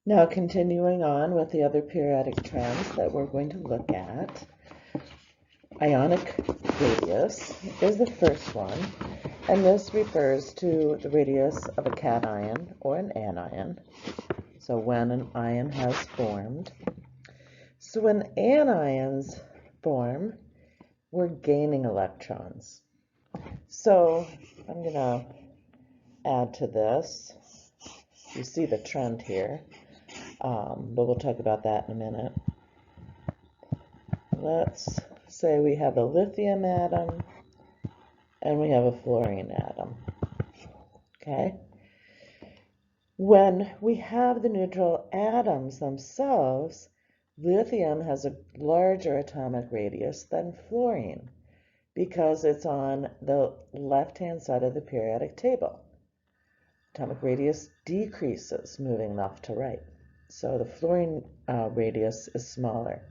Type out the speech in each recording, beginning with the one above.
Now, continuing on with the other periodic trends that we're going to look at, ionic radius is the first one, and this refers to the radius of a cation or an anion. So when an ion has formed. So when anions form, we're gaining electrons. So I'm going to add to this. You see the trend here, but we'll talk about that in a minute. Let's say we have a lithium atom and we have a fluorine atom. Okay? When we have the neutral atoms themselves, lithium has a larger atomic radius than fluorine because it's on the left-hand side of the periodic table. Atomic radius decreases moving left to right. So the fluorine radius is smaller.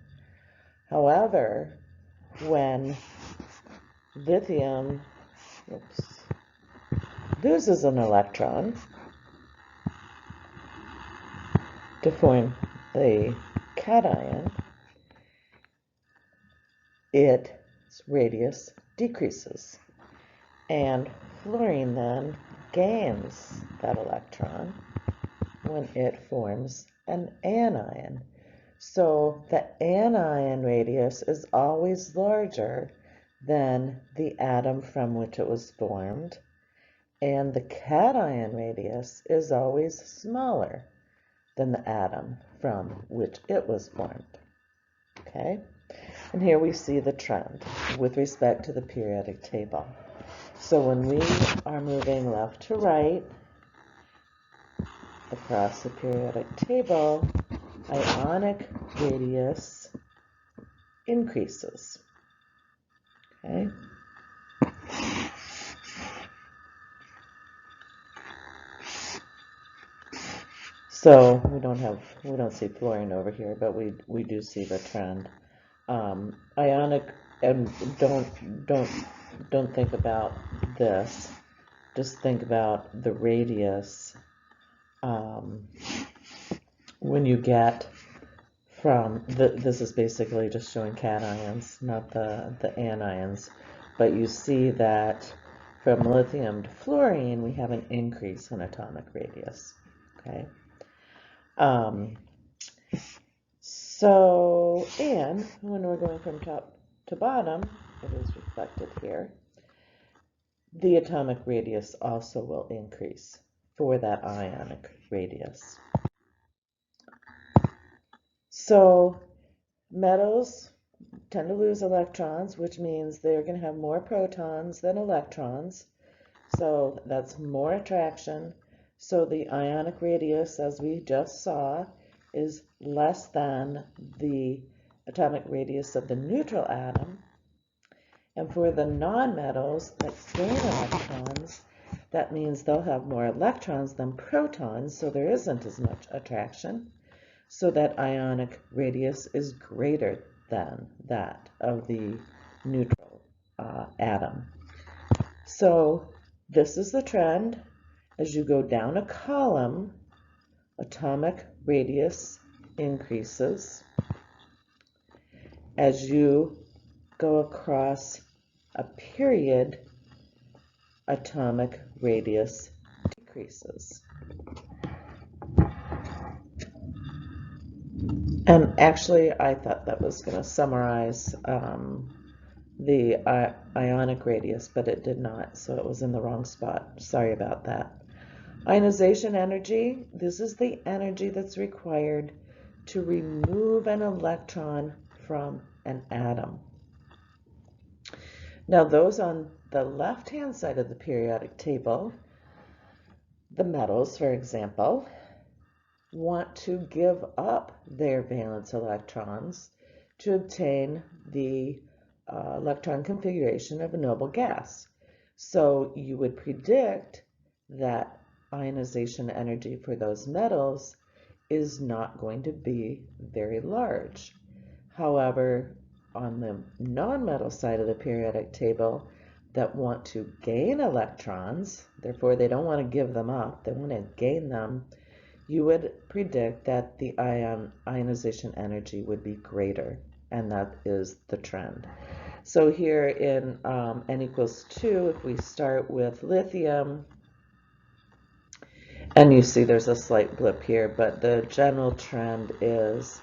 However, when lithium loses an electron to form the cation, its radius decreases. And fluorine then gains that electron when it forms an anion. So the anion radius is always larger than the atom from which it was formed, and the cation radius is always smaller than the atom from which it was formed. Okay? And here we see the trend with respect to the periodic table. So when we are moving left to right across the periodic table, ionic radius increases. Okay? So we don't see fluorine over here, but we do see the trend. Ionic, and don't think about this. Just think about the radius when you get from this is basically just showing cations, not the anions, but you see that from lithium to fluorine we have an increase in atomic radius. Okay. So, and when we're going from top to bottom, it is reflected here, the atomic radius also will increase for that ionic radius. So metals tend to lose electrons, which means they're going to have more protons than electrons. So that's more attraction. So the ionic radius, as we just saw, is less than the atomic radius of the neutral atom. And for the nonmetals that gain electrons, that means they'll have more electrons than protons, so there isn't as much attraction. So that ionic radius is greater than that of the neutral atom. So this is the trend. As you go down a column, atomic radius increases. As you go across a period, atomic radius decreases. And actually, I thought that was going to summarize the ionic radius, but it did not, so it was in the wrong spot. Sorry about that. Ionization energy, this is the energy that's required to remove an electron from an atom. Now, those on the left-hand side of the periodic table, the metals, for example, want to give up their valence electrons to obtain the electron configuration of a noble gas. So you would predict that ionization energy for those metals is not going to be very large. However, on the nonmetal side of the periodic table that want to gain electrons, therefore they don't want to give them up, they want to gain them, you would predict that the ionization energy would be greater, and that is the trend. So here in n equals 2, if we start with lithium, and you see there's a slight blip here, but the general trend is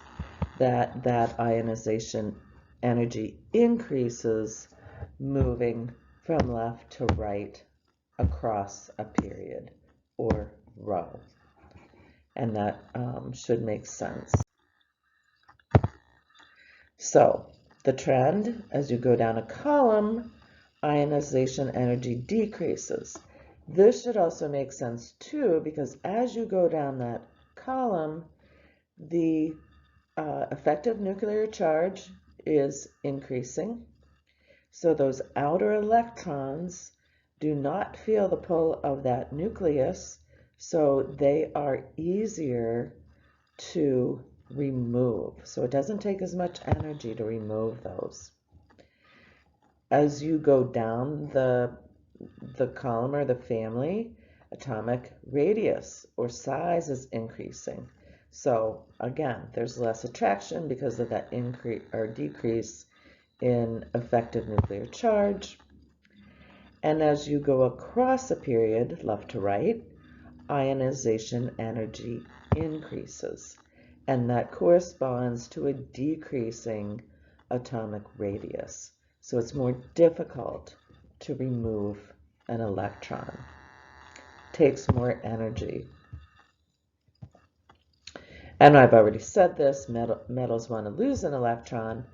that that ionization energy increases moving from left to right across a period or row. And that should make sense. So the trend, as you go down a column, ionization energy decreases. This should also make sense too, because as you go down that column, the effective nuclear charge is increasing. So those outer electrons do not feel the pull of that nucleus, so they are easier to remove. So it doesn't take as much energy to remove those. As you go down the column or the family, atomic radius or size is increasing. So again, there's less attraction because of that increase or decrease in effective nuclear charge. And as you go across a period, left to right, ionization energy increases. And that corresponds to a decreasing atomic radius. So it's more difficult to remove an electron. Takes more energy. And I've already said this, metals want to lose an electron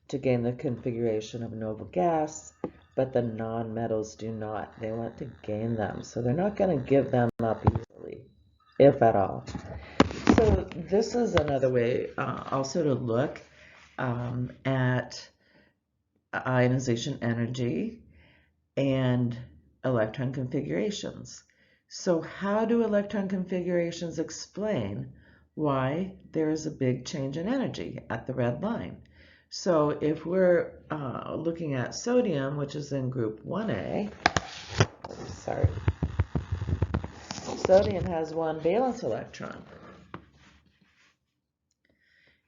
to gain the configuration of a noble gas, but the non-metals do not. They want to gain them, so they're not going to give them up easily, if at all. So this is another way also to look at ionization energy and electron configurations. So how do electron configurations explain why there is a big change in energy at the red line? So if we're looking at sodium, which is in group 1A, sorry, sodium has one valence electron.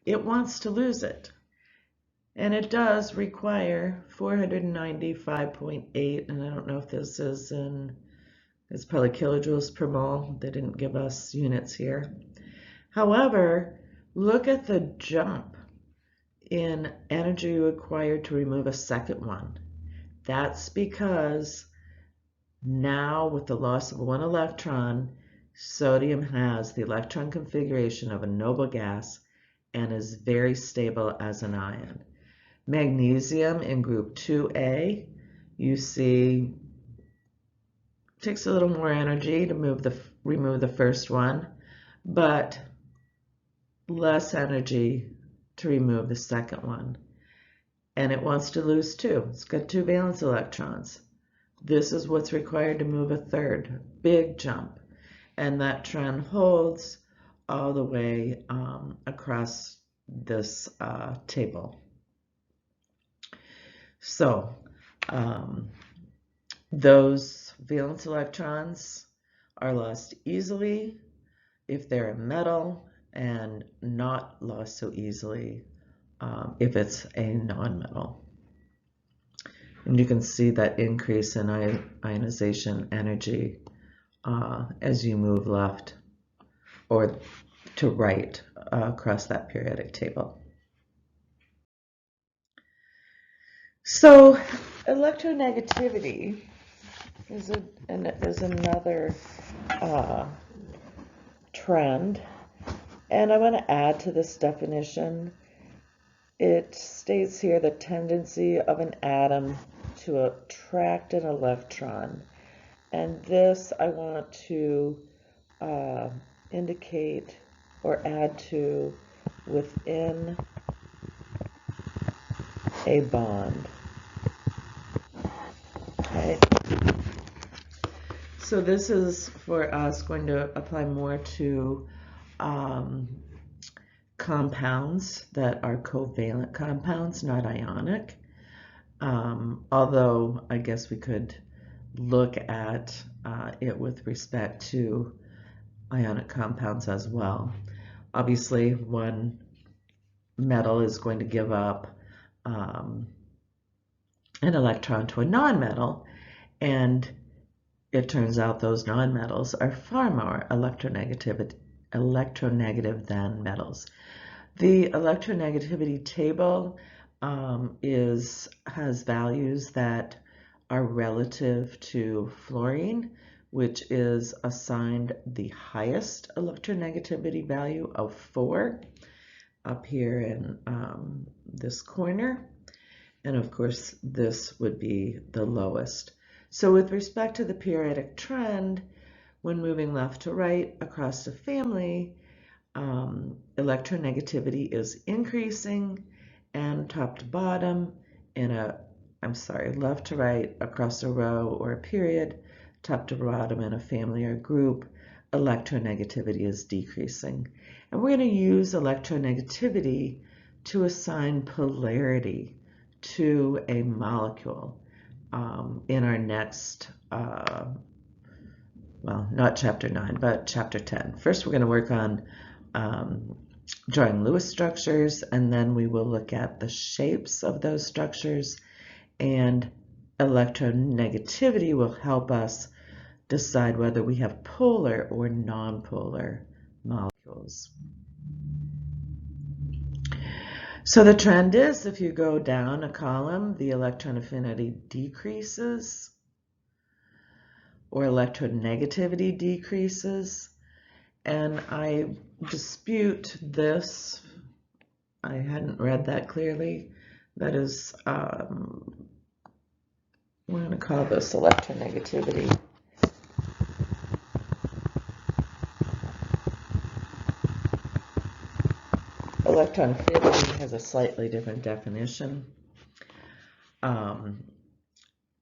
It wants to lose it. And it does require 495.8, and I don't know if this is in, it's probably kilojoules per mole. They didn't give us units here. However, look at the jump in energy required to remove a second one. That's because now with the loss of one electron, sodium has the electron configuration of a noble gas and is very stable as an ion. Magnesium in group 2A, you see, takes a little more energy to remove the first one, but less energy to remove the second one. And it wants to lose two. It's got two valence electrons. This is what's required to move a third. Big jump. And that trend holds all the way across this table. So those valence electrons are lost easily if they're a metal and not lost so easily if it's a non-metal. And you can see that increase in ionization energy as you move left or to right across that periodic table. So electronegativity is another trend, and I want to add to this definition. It states here the tendency of an atom to attract an electron, and this I want to indicate or add to within a bond. Okay. So this is for us going to apply more to compounds that are covalent compounds, not ionic. Although I guess we could look at it with respect to ionic compounds as well. Obviously, one metal is going to give up an electron to a nonmetal, and it turns out those nonmetals are far more electronegative than metals. The electronegativity table has values that are relative to fluorine, which is assigned the highest electronegativity value of 4 up here in this corner. And of course, this would be the lowest. So with respect to the periodic trend, when moving left to right across the family, electronegativity is increasing, and top to bottom left to right across a row or a period, top to bottom in a family or group, electronegativity is decreasing. And we're going to use electronegativity to assign polarity to a molecule in our next, well, not chapter 9, but chapter 10. First, we're going to work on drawing Lewis structures, and then we will look at the shapes of those structures, and electronegativity will help us decide whether we have polar or nonpolar molecules. So the trend is, if you go down a column, the electron affinity decreases or electronegativity decreases. And I dispute this. I hadn't read that clearly. That is, we're going to call this electronegativity. Electron affinity has a slightly different definition.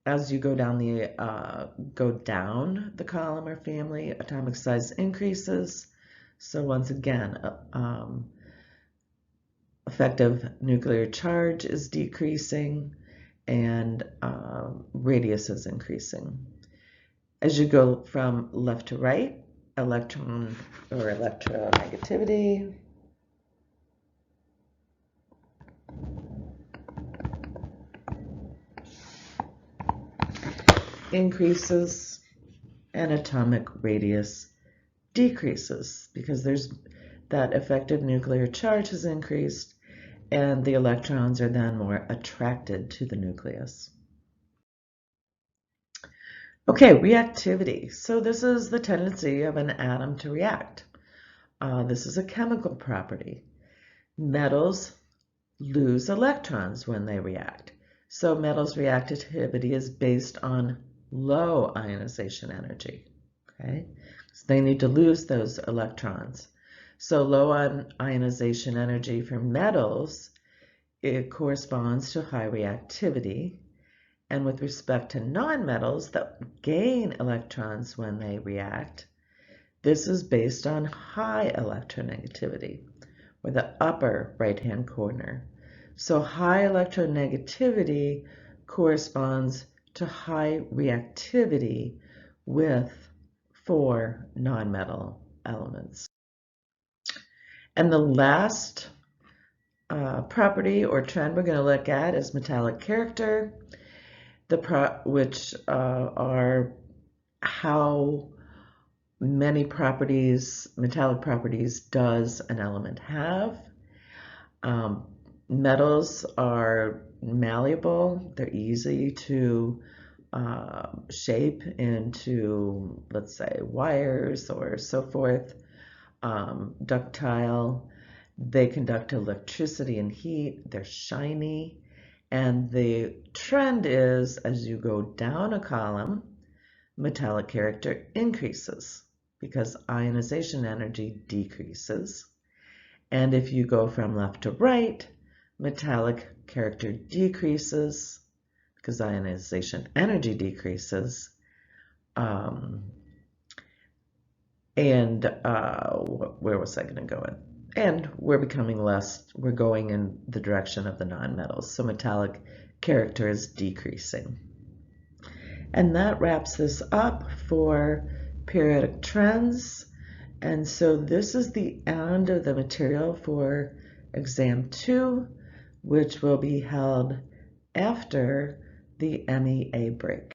As you go down the column or family, atomic size increases. So once again, effective nuclear charge is decreasing, and radius is increasing. As you go from left to right, electron or electronegativity increases and atomic radius decreases because there's that effective nuclear charge has increased and the electrons are then more attracted to the nucleus. Okay, reactivity. So this is the tendency of an atom to react. This is a chemical property. Metals lose electrons when they react. So metals' reactivity is based on low ionization energy. Okay, so they need to lose those electrons. So low ionization energy for metals, it corresponds to high reactivity. And with respect to nonmetals that gain electrons when they react, this is based on high electronegativity, or the upper right-hand corner. So high electronegativity corresponds to high reactivity with 4 nonmetal elements. And the last property or trend we're going to look at is metallic character, which are how many metallic properties does an element have. Metals are malleable. They're easy to shape into, let's say, wires or so forth. Ductile. They conduct electricity and heat. They're shiny. And the trend is, as you go down a column, metallic character increases because ionization energy decreases. And if you go from left to right, metallic character decreases because ionization energy decreases. Where was I going to go in? And we're going in the direction of the nonmetals. So metallic character is decreasing. And that wraps this up for periodic trends And so this is the end of the material for exam 2, which will be held after the MEA break.